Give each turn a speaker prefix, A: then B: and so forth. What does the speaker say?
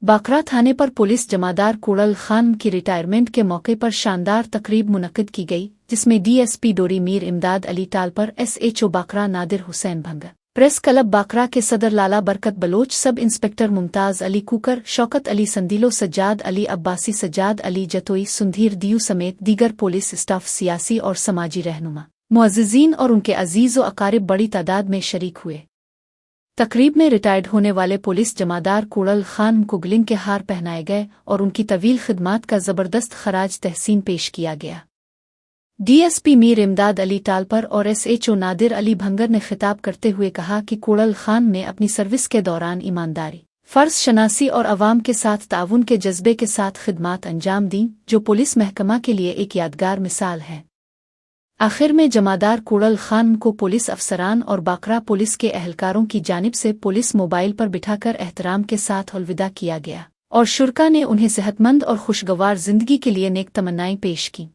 A: Baccarat थाने पर police जमादार कुड़ल खान की retirement के मौके पर शानदार तकरीब मुनक्किद की गई, जिसमें DSP Dori Mir Imdad Ali Talpur, SHO Bakra Nadir Hussain Bhanga, press club baccarat के सदर लाला बरकत बलोच, सब इंस्पेक्टर मुमताज अली कुकर, शौकत अली संदीलो, सज्जाद अली अब्बासी, सज्जाद अली जतोई, सुंधीर दियू समेत दीगर पुलिस स्टाफ, सियासी और समाजी रहनुमा, मुअज़्ज़िज़ीन और उनके अजीज़ व अकारिब बड़ी तादाद में शरीक हुए। तकरीब में रिटायर्ड होने वाले पुलिस जमादार कुड़ल खान को ग्लिंग के हार पहनाए गए और उनकी तवील खिदमात का ज़बरदस्त खराज तहसीन पेश किया गया। डीएसपी मीर इमदाद अली टालपर और एसएचओ नादिर अली भंगर ने खिताब करते हुए कहा कि कुड़ल खान ने अपनी सर्विस के दौरान ईमानदारी, फ़र्ज़ शनासी और अवाम के साथ ताउन के जज्बे के साथ खिदमात अंजाम दी, जो पुलिस महकमा के लिए एक यादगार मिसाल है। आखिर में जमादार कुड़ल खान को पुलिस अफसरान और बाकरा पुलिस के अहलकारों की जानिब से पुलिस मोबाइल पर बिठाकर एहतराम के साथ अलविदा किया गया और शुरका ने उन्हें सेहतमंद और खुशगवार जिंदगी के लिए नेक तमन्नाएं पेश की।